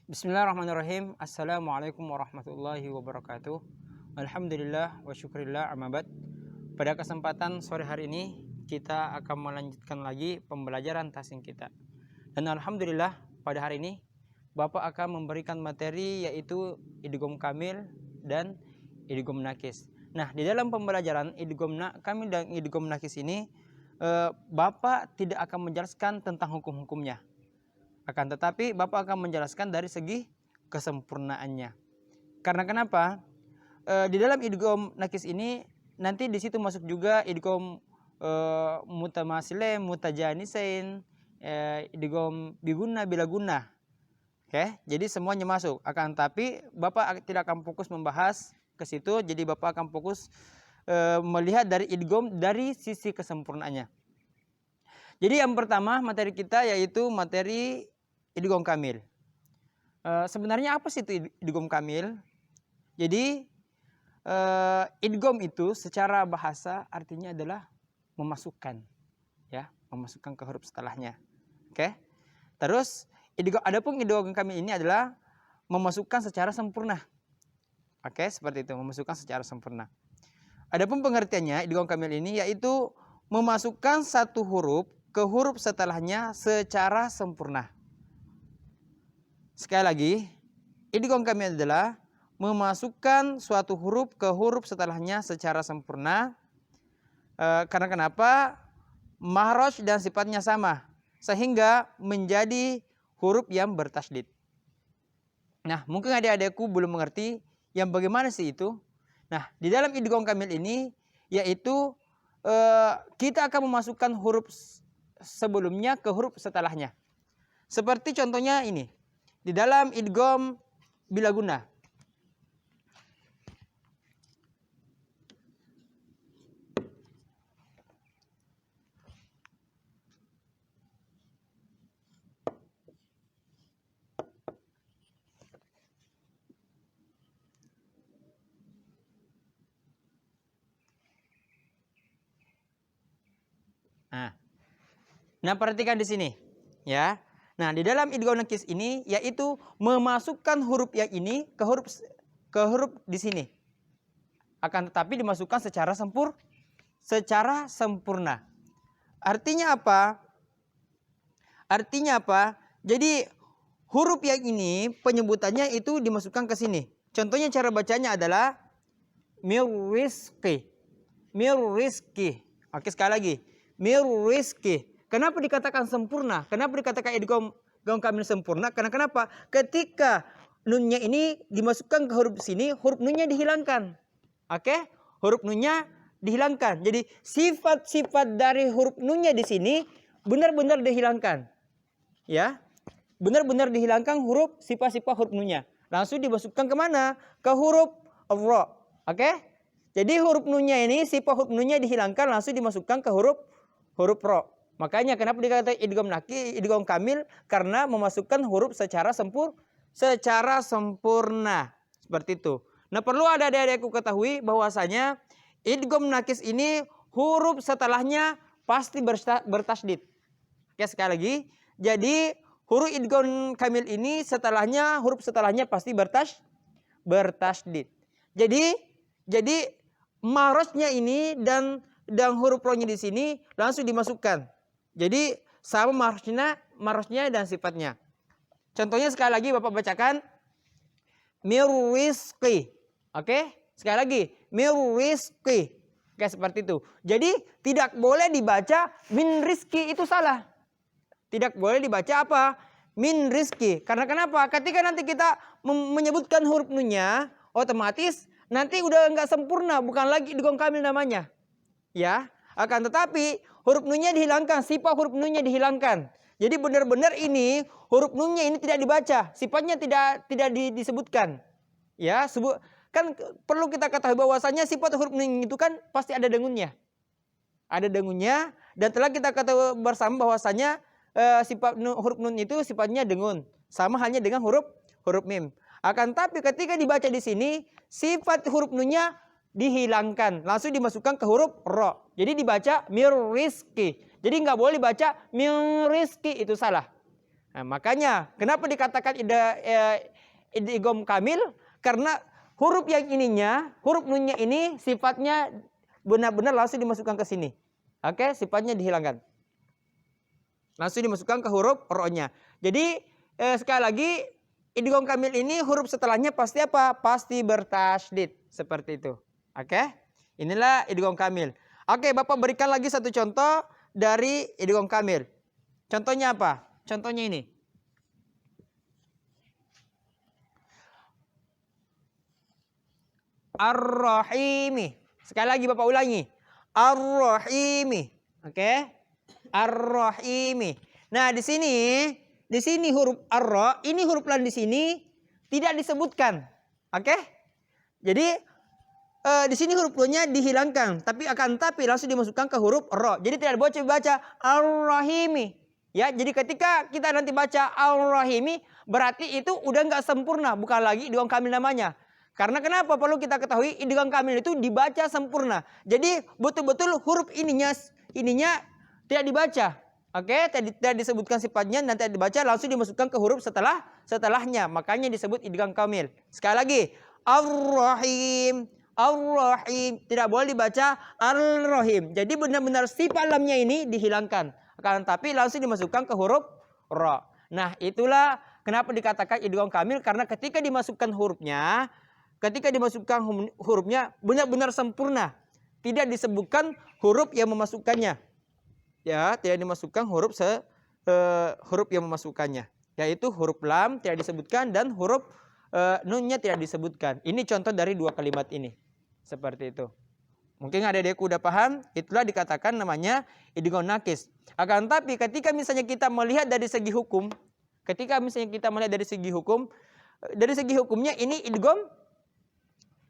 Bismillahirrahmanirrahim. Assalamualaikum warahmatullahi wabarakatuh. Alhamdulillah wa syukurillah amabad. Pada kesempatan sore hari ini kita akan melanjutkan lagi pembelajaran tahsin kita. Dan alhamdulillah pada hari ini Bapak akan memberikan materi yaitu idgham kamil dan idgham nakis. Nah, di dalam pembelajaran idgham kamil dan idgham nakis ini Bapak tidak akan menjelaskan tentang hukum-hukumnya. Akan tetapi Bapak akan menjelaskan dari segi kesempurnaannya. Karena kenapa? Di dalam idgham nakis ini nanti di situ masuk juga idgham mutamatsilain, mutajanisain, idgham biguna bila guna. Oke, jadi semuanya masuk. Akan tetapi Bapak tidak akan fokus membahas ke situ, jadi Bapak akan fokus melihat dari idgham dari sisi kesempurnaannya. Jadi yang pertama materi kita yaitu materi idgham kamil. Sebenarnya apa sih itu idgham kamil? Jadi idgham itu secara bahasa artinya adalah memasukkan, ya, memasukkan ke huruf setelahnya. Oke. Terus adapun idgham kamil ini adalah memasukkan secara sempurna. Oke, seperti itu, memasukkan secara sempurna. Adapun pengertiannya idgham kamil ini yaitu memasukkan satu huruf ke huruf setelahnya secara sempurna. Sekali lagi, idgham kamil adalah memasukkan suatu huruf ke huruf setelahnya secara sempurna. Karena kenapa? Makhraj dan sifatnya sama, sehingga menjadi huruf yang bertasydid. Nah, mungkin adik-adikku belum mengerti yang bagaimana sih itu. Nah, di dalam idgham kamil ini yaitu kita akan memasukkan huruf sebelumnya ke huruf setelahnya. Seperti contohnya ini. Di dalam idgham bila guna. Nah, perhatikan di sini, ya. Nah, di dalam idgham nakis ini yaitu memasukkan huruf yang ini ke huruf di sini. Akan tetapi dimasukkan secara sempurna. Artinya apa? Jadi huruf yang ini penyebutannya itu dimasukkan ke sini. Contohnya cara bacanya adalah mirrizqi. Oke, sekali lagi. Mirrizqi. Kenapa dikatakan sempurna? Kenapa dikatakan idgham kamil sempurna? Karena kenapa? Ketika nunnya ini dimasukkan ke huruf sini, huruf nunnya dihilangkan. Oke? Huruf nunnya dihilangkan. Jadi sifat-sifat dari huruf nunnya di sini benar-benar dihilangkan. Ya. Benar-benar dihilangkan sifat-sifat huruf nunnya. Langsung dimasukkan ke mana? Ke huruf ra. Oke? Jadi huruf nunnya ini, sifat huruf nunnya dihilangkan, langsung dimasukkan ke huruf ra. Makanya kenapa dikatakan idgham kamil? Karena memasukkan huruf secara sempurna. Seperti itu. Nah, perlu ada adik-adikku ketahui bahwasanya idgham nakis ini huruf setelahnya pasti bertasydid. Oke, sekali lagi. Jadi huruf idgham kamil ini huruf setelahnya pasti bertasydid. Jadi makhrajnya ini dan huruf ra-nya di sini langsung dimasukkan. Jadi sama makhrajnya dan sifatnya. Contohnya sekali lagi Bapak bacakan mirrizqi. Oke? Sekali lagi mirrizqi. Oke, seperti itu. Jadi tidak boleh dibaca min rizki, itu salah. Tidak boleh dibaca apa? Min rizki. Karena kenapa? Ketika nanti kita menyebutkan huruf nunnya, otomatis nanti udah nggak sempurna, bukan lagi idgham kamil namanya. Ya, akan tetapi huruf nunnya dihilangkan, sifat huruf nunnya dihilangkan. Jadi benar-benar ini huruf nunnya ini tidak dibaca, sifatnya tidak disebutkan. Ya, kan perlu kita ketahui bahwasanya sifat huruf nun itu kan pasti ada dengunnya. Ada dengunnya dan telah kita ketahui bersama bahwasanya sifat huruf nun itu sifatnya dengun. Sama halnya dengan huruf mim. Akan tapi ketika dibaca di sini sifat huruf nunnya dihilangkan, langsung dimasukkan ke huruf ra. Jadi dibaca mirrizqi. Jadi nggak boleh dibaca mirrizqi, itu salah. Nah, makanya kenapa dikatakan idgham kamil? Karena huruf yang ininya, huruf nunnya ini sifatnya benar-benar langsung dimasukkan ke sini. Oke, sifatnya dihilangkan. Langsung dimasukkan ke huruf ro-nya. Jadi sekali lagi idgham kamil ini huruf setelahnya pasti apa? Pasti bertasydid seperti itu. Oke? Inilah idgham kamil. Oke, Bapak berikan lagi satu contoh dari idgham kamil. Contohnya apa? Contohnya ini. Ar-Rahimi. Sekali lagi Bapak ulangi. Ar-Rahimi. Oke? Ar-Rahimi. Nah, di sini huruf ar-ra, ini huruf lam di sini tidak disebutkan. Oke? Jadi di sini huruf nya dihilangkan, tapi langsung dimasukkan ke huruf ra. Jadi tidak boleh baca ar-Rahimi. Ya, jadi ketika kita nanti baca ar-Rahimi, berarti itu udah nggak sempurna, bukan lagi idgham kamil namanya. Karena kenapa? Perlu kita ketahui idgham kamil itu dibaca sempurna. Jadi betul-betul huruf ininya tidak dibaca. Oke, tidak disebutkan sifatnya, nanti dibaca langsung dimasukkan ke huruf setelahnya. Makanya disebut idgham kamil. Sekali lagi, ar-Rahim. Ar-Rahim. Tidak boleh dibaca ar-Rahim. Jadi benar-benar sifat lamnya ini dihilangkan. Tapi langsung dimasukkan ke huruf ra. Nah, itulah kenapa dikatakan idgham kamil, karena ketika dimasukkan hurufnya benar-benar sempurna. Tidak disebutkan huruf yang memasukkannya. Ya, tidak dimasukkan huruf yang memasukkannya. Yaitu huruf lam tidak disebutkan dan huruf nunnya tidak disebutkan. Ini contoh dari dua kalimat ini. Seperti itu. Mungkin adik-adikku udah paham, itulah dikatakan namanya idgham nakis. Akan tapi ketika misalnya kita melihat dari segi hukum, dari segi hukumnya ini idgham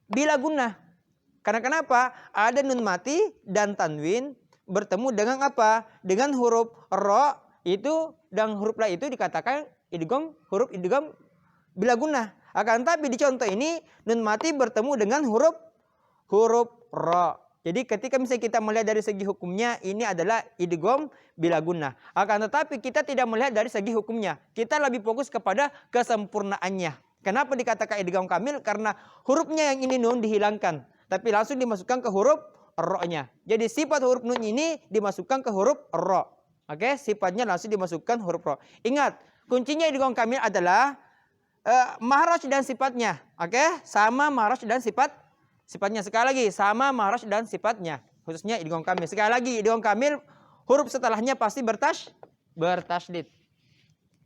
bila gunnah. Karena kenapa? Ada nun mati dan tanwin bertemu dengan apa? Dengan huruf ra itu dan huruf la itu dikatakan huruf idgham bila gunnah. Akan tapi di contoh ini nun mati bertemu dengan huruf ra. Jadi ketika misalnya kita melihat dari segi hukumnya ini adalah idgham bila gunnah. Akan tetapi kita tidak melihat dari segi hukumnya. Kita lebih fokus kepada kesempurnaannya. Kenapa dikatakan idgham kamil? Karena hurufnya yang ini nun dihilangkan, tapi langsung dimasukkan ke huruf ro-nya. Jadi sifat huruf nun ini dimasukkan ke huruf ro. Oke, sifatnya langsung dimasukkan huruf ro. Ingat, kuncinya idgham kamil adalah mahraj dan sifatnya. Oke, sama mahraj dan sifatnya. Sekali lagi, sama mahraj dan sifatnya. Khususnya idgham kamil. Sekali lagi, idgham kamil huruf setelahnya pasti bertasydid.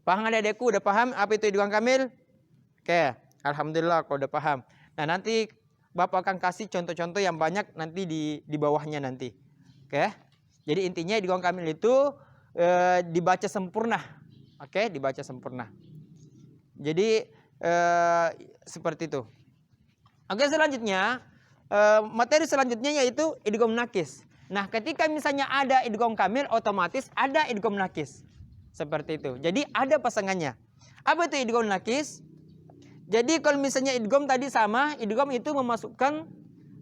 Paham adik-adikku? Udah paham apa itu idgham kamil? Oke, alhamdulillah kalau udah paham. Nah, nanti Bapak akan kasih contoh-contoh yang banyak nanti di bawahnya nanti. Oke. Jadi intinya idgham kamil itu dibaca sempurna. Oke, dibaca sempurna. Jadi seperti itu. Oke, selanjutnya materi selanjutnya yaitu idgham nakis. Nah, ketika misalnya ada idgham kamil, otomatis ada idgham nakis. Seperti itu. Jadi ada pasangannya. Apa itu idgham nakis? Jadi kalau misalnya idgham tadi sama, idgham itu memasukkan,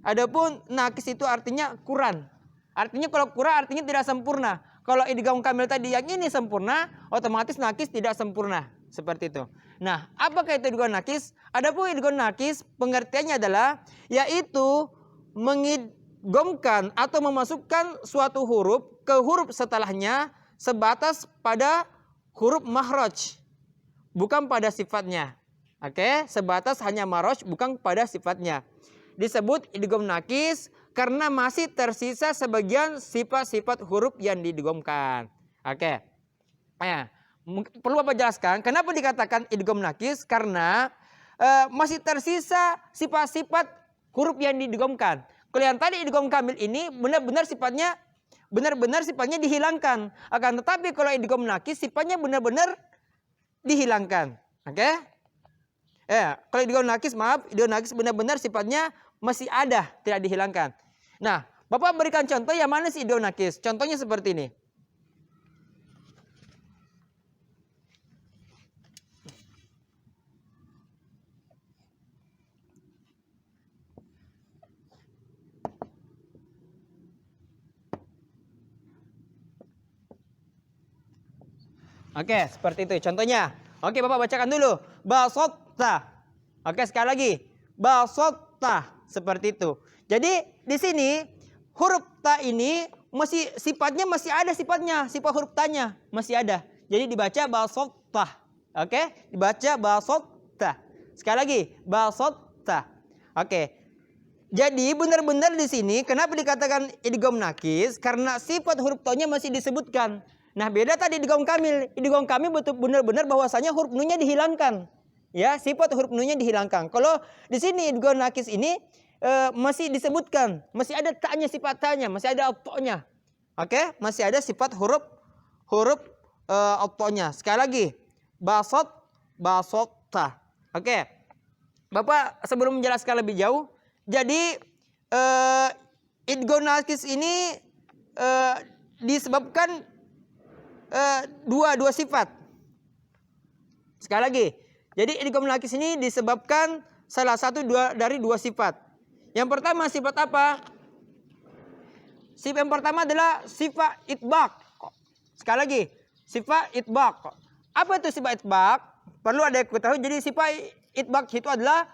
adapun nakis itu artinya kurang. Artinya kalau kurang artinya tidak sempurna. Kalau idgham kamil tadi yang ini sempurna, otomatis nakis tidak sempurna. Seperti itu. Nah, apakah itu idgham nakis? Adapun idgham nakis pengertiannya adalah yaitu mengidghamkan atau memasukkan suatu huruf ke huruf setelahnya sebatas pada huruf makhraj, bukan pada sifatnya. Oke, sebatas hanya maroj bukan pada sifatnya. Disebut idgham nakis karena masih tersisa sebagian sifat-sifat huruf yang didghamkan. Oke. Nah, perlu Bapak jelaskan kenapa dikatakan idgham nakis? Karena masih tersisa sifat-sifat huruf yang didghamkan. Kalau yang tadi idgham kamil ini benar-benar sifatnya dihilangkan. Akan tetapi kalau idgham nakis sifatnya benar-benar dihilangkan. Oke? Kalau idgham nakis benar-benar sifatnya masih ada, tidak dihilangkan. Nah, Bapak berikan contoh yang mana sih idgham nakis? Contohnya seperti ini. Oke, seperti itu contohnya. Oke, Bapak bacakan dulu. Basotta. Oke, sekali lagi. Basotta. Seperti itu. Jadi di sini huruf ta ini masih sifatnya masih ada sifatnya. Sifat huruf tanya masih ada. Jadi dibaca basotta. Oke, dibaca basotta. Sekali lagi, basotta. Oke. Jadi benar-benar di sini kenapa dikatakan idgham nakis? Karena sifat huruf ta-nya masih disebutkan. Nah, beda tadi idgham kamil. Idgham kamil betul benar-benar bahwasanya huruf nun-nya dihilangkan. Ya, sifat huruf nun-nya dihilangkan. Kalau di sini idgham nakis ini masih disebutkan, masih ada ta-nya, sifat ta-nya, masih ada to-nya. Oke, masih ada sifat huruf to-nya. Sekali lagi, basotta. Oke. Bapak sebelum menjelaskan lebih jauh, jadi idgham nakis ini disebabkan dua sifat. Sekali lagi, jadi idgham nakis ini disebabkan salah satu dari dua sifat. Yang pertama sifat apa? Sifat yang pertama adalah sifat itbaq. Sekali lagi, sifat itbaq. Apa itu sifat itbaq? Perlu ada yang ketahui. Jadi sifat itbaq itu adalah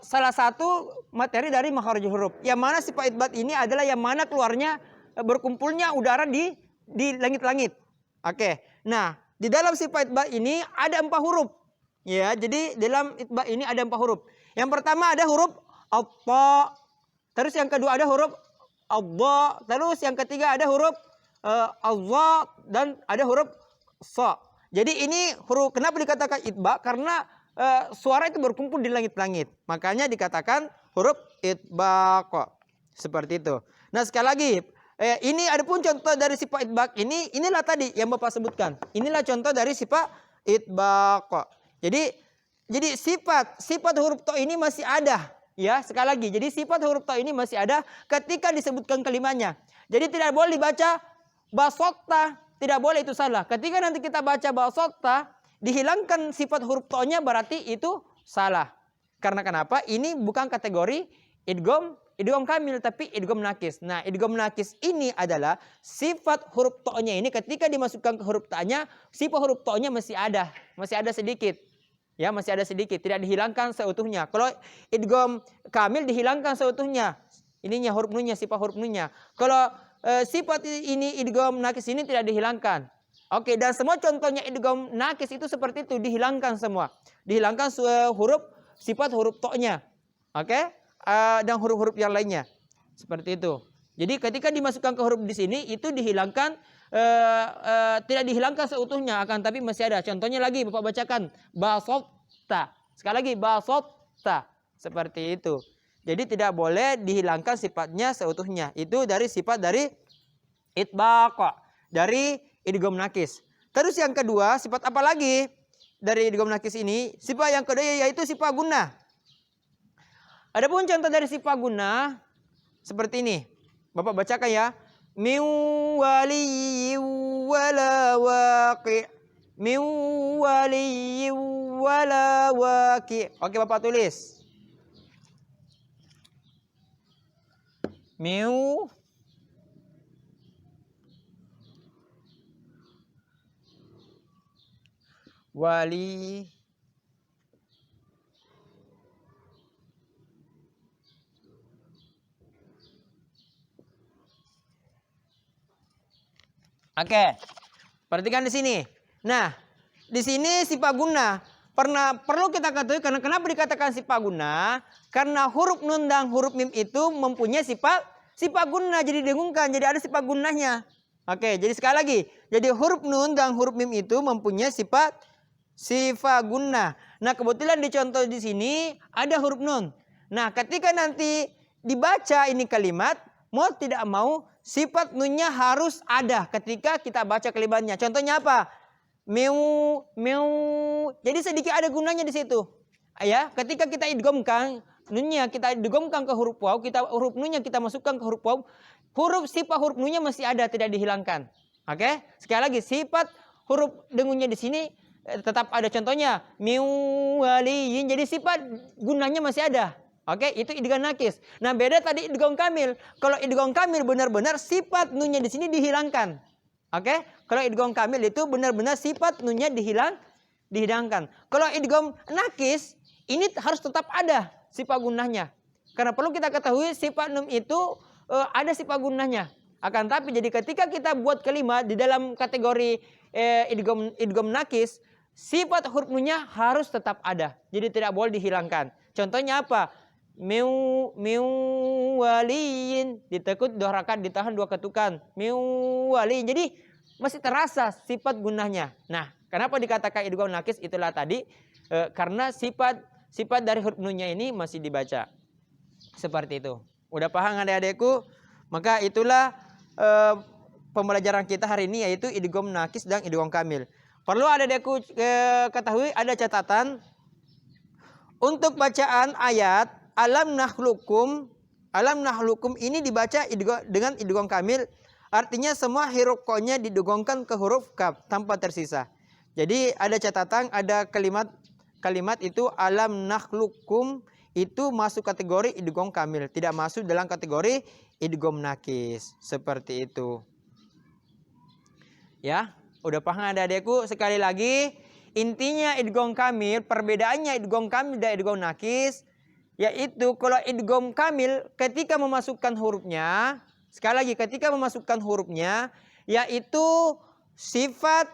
salah satu materi dari makharijul huruf. Yang mana sifat itbaq ini adalah yang mana keluarnya berkumpulnya udara di langit-langit. Oke. Nah, di dalam sifat itbaq ini ada 4 huruf. Ya, jadi dalam itbaq ini ada 4 huruf. Yang pertama ada huruf Alta. Terus yang kedua ada huruf Adha. Terus yang ketiga ada huruf Azza dan ada huruf Sa. Jadi ini huruf, kenapa dikatakan itbaq? Karena suara itu berkumpul di langit-langit. Makanya dikatakan huruf itbaq. Seperti itu. Nah, sekali lagi, ini ada pun contoh dari sifat itbaq ini. Inilah tadi yang Bapak sebutkan. Inilah contoh dari sifat itbaq. Jadi sifat huruf to ini masih ada. Ya, sekali lagi. Jadi sifat huruf to ini masih ada ketika disebutkan kalimatnya. Jadi tidak boleh dibaca basotta. Tidak boleh, itu salah. Ketika nanti kita baca basotta, dihilangkan sifat huruf to-nya, berarti itu salah. Karena kenapa? Ini bukan kategori idgham kamil, tapi idgham nakis. Nah, idgham nakis ini adalah sifat huruf to-nya ini ketika dimasukkan ke huruf ta-nya, sifat huruf to-nya masih ada sedikit. Ya, masih ada sedikit, tidak dihilangkan seutuhnya. Kalau idgham kamil dihilangkan seutuhnya. Ininya huruf nun-nya, sifat huruf nun-nya. Kalau sifat ini idgham nakis ini tidak dihilangkan. Oke, dan semua contohnya idgham nakis itu seperti itu, dihilangkan semua. Dihilangkan sifat huruf to-nya. Oke? Dan huruf-huruf yang lainnya. Seperti itu. Jadi ketika dimasukkan ke huruf di sini itu dihilangkan, tidak dihilangkan seutuhnya, akan tapi masih ada. Contohnya lagi Bapak bacakan, basotta. Sekali lagi, basotta. Seperti itu. Jadi tidak boleh dihilangkan sifatnya seutuhnya. Itu dari sifat dari itbaq, dari idgham nakis. Terus yang kedua, sifat apa lagi dari idgham nakis ini? Sifat yang kedua yaitu sifat gunnah. Adapun contoh dari sifat gunnah seperti ini. Bapak bacakan ya. Min waliyyin wala waqi'. Min waliyyin wala waqi'. Oke, Bapak tulis. Min wali Oke, perhatikan di sini. Nah, di sini sifat gunnah perlu kita ketahui karena kenapa dikatakan sifat gunnah? Karena huruf nun dan huruf mim itu mempunyai sifat gunnah, jadi didengungkan, jadi ada sifat gunnahnya. Oke, jadi sekali lagi, jadi huruf nun dan huruf mim itu mempunyai sifat gunnah. Nah, kebetulan dicontoh di sini ada huruf nun. Nah, ketika nanti dibaca ini kalimat, mau tidak mau sifat nunnya harus ada ketika kita baca kalimatnya. Contohnya apa? Meu. Jadi sedikit ada gunanya di situ. Ya, ketika kita idghamkan nunnya, kita idghamkan ke huruf waw, huruf nunnya kita masukkan ke huruf waw, sifat huruf nunnya masih ada, tidak dihilangkan. Oke? Sekali lagi, sifat huruf dengunnya di sini tetap ada. Contohnya meu waliyin. Jadi sifat gunanya masih ada. Oke, itu idgham nakis. Nah, beda tadi idgham kamil. Kalau idgham kamil benar-benar sifat nunnya di sini dihilangkan. Oke, kalau idgham kamil itu benar-benar sifat nunnya dihilangkan. Kalau idgham nakis ini harus tetap ada sifat gunnahnya. Karena perlu kita ketahui sifat nun itu ada sifat gunnahnya. Akan tapi jadi ketika kita buat kalimat di dalam kategori idgham nakis, sifat huruf nunnya harus tetap ada. Jadi tidak boleh dihilangkan. Contohnya apa? Miu waliyin, ditekut 2 rakaat, ditahan 2 ketukan. Miu waliyin. Jadi masih terasa sifat gunnahnya. Nah, kenapa dikatakan idgham nakis? Itulah tadi karena sifat dari huruf nunnya ini masih dibaca. Seperti itu. Udah paham adik-adikku? Maka itulah pembelajaran kita hari ini, yaitu idgham nakis dan idgham kamil. Perlu adik-adikku ketahui, ada catatan untuk bacaan ayat alam nakhlukum ini dibaca dengan idgham kamil. Artinya semua huruf qa-nya didogongkan ke huruf kaf tanpa tersisa. Jadi ada catatan, ada kalimat itu alam nakhlukum itu masuk kategori idgham kamil, tidak masuk dalam kategori idgham nakis. Seperti itu. Ya, udah paham adik-adikku? Sekali lagi, intinya idgham kamil, perbedaannya idgham kamil dan idgham nakis, yaitu kalau idgham kamil ketika memasukkan hurufnya, sekali lagi ketika memasukkan hurufnya, yaitu sifat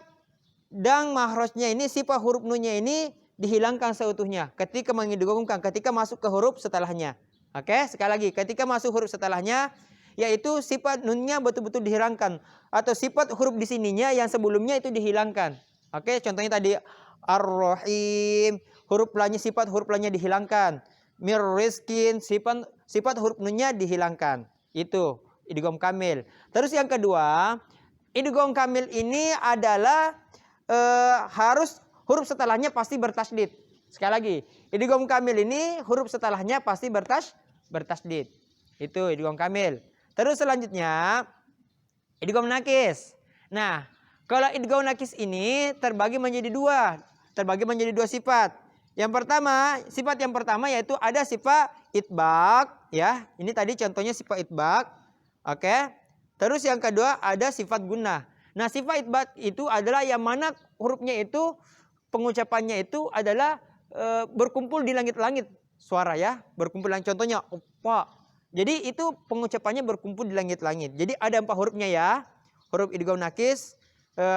dan mahrojnya ini, sifat huruf nunnya ini dihilangkan seutuhnya ketika mengidghamkan, ketika masuk ke huruf setelahnya. Oke, sekali lagi, ketika masuk huruf setelahnya, yaitu sifat nunnya betul-betul dihilangkan, atau sifat huruf di sininya yang sebelumnya itu dihilangkan. Oke, contohnya tadi Ar-Rahim, huruf la-nya, sifat huruf la-nya dihilangkan. Mir-rizkin, sifat huruf nunnya dihilangkan. Itu idgham kamil. Terus yang kedua, idgham kamil ini adalah harus huruf setelahnya pasti bertasydid. Sekali lagi, idgham kamil ini huruf setelahnya pasti bertasydid. Itu idgham kamil. Terus selanjutnya idgham nakis. Nah, kalau idgham nakis ini terbagi menjadi dua sifat. Yang pertama, sifat yang pertama yaitu ada sifat itbaq, ya. Ini tadi contohnya sifat itbaq. Oke. Terus yang kedua ada sifat gunnah. Nah, sifat itbaq itu adalah yang mana hurufnya itu pengucapannya itu adalah berkumpul di langit-langit suara, ya. Berkumpul, contohnya oppa. Jadi itu pengucapannya berkumpul di langit-langit. Jadi ada 4 hurufnya, ya. Huruf idgham nakis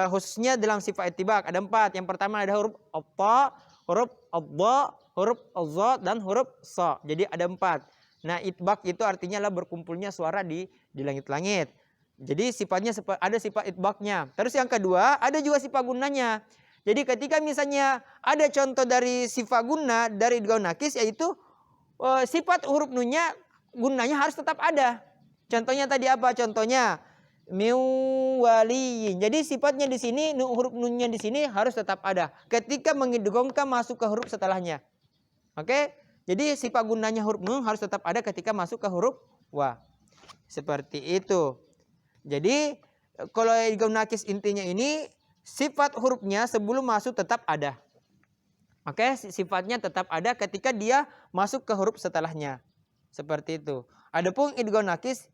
khususnya dalam sifat itbaq ada 4. Yang pertama ada huruf oppa, huruf adha, huruf azza, dan huruf sa. Jadi ada 4. Nah, itbaq itu artinya adalah berkumpulnya suara di langit-langit. Jadi sifatnya ada sifat itbaqnya. Terus yang kedua ada juga sifat gunnahnya. Jadi ketika misalnya ada contoh dari sifat gunnah dari idgham nakis, yaitu sifat huruf nunnya gunnahnya harus tetap ada. Contohnya tadi apa? Contohnya miu waliyin. Jadi sifatnya di sini, huruf nunnya di sini harus tetap ada ketika mengidghamkan masuk ke huruf setelahnya. Oke? Jadi sifat gunnahnya huruf nun harus tetap ada ketika masuk ke huruf wa. Seperti itu. Jadi kalau idgham nakis intinya ini sifat hurufnya sebelum masuk tetap ada. Oke, sifatnya tetap ada ketika dia masuk ke huruf setelahnya. Seperti itu. Adapun idgham nakis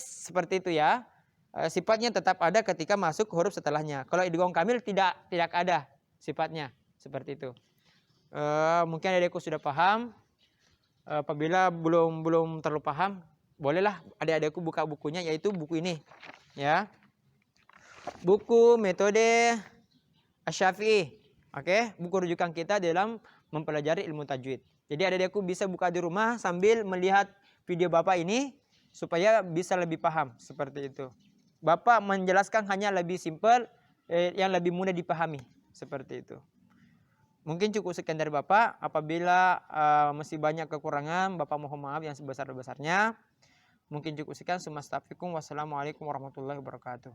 seperti itu, ya. Sifatnya tetap ada ketika masuk huruf setelahnya. Kalau idgham kamil tidak ada sifatnya. Seperti itu. Mungkin adikku sudah paham. Apabila belum terlalu paham, bolehlah adik-adikku buka bukunya, yaitu buku ini, ya. Buku metode Asy-Syafi'i. Oke, buku rujukan kita dalam mempelajari ilmu tajwid. Jadi adik-adikku bisa buka di rumah sambil melihat video Bapak ini supaya bisa lebih paham, seperti itu. Bapak menjelaskan hanya lebih simpel, yang lebih mudah dipahami, seperti itu. Mungkin cukup sekian dari Bapak. Apabila masih banyak kekurangan, Bapak mohon maaf yang sebesar-besarnya. Mungkin cukup sekian. Wassalamualaikum warahmatullahi wabarakatuh.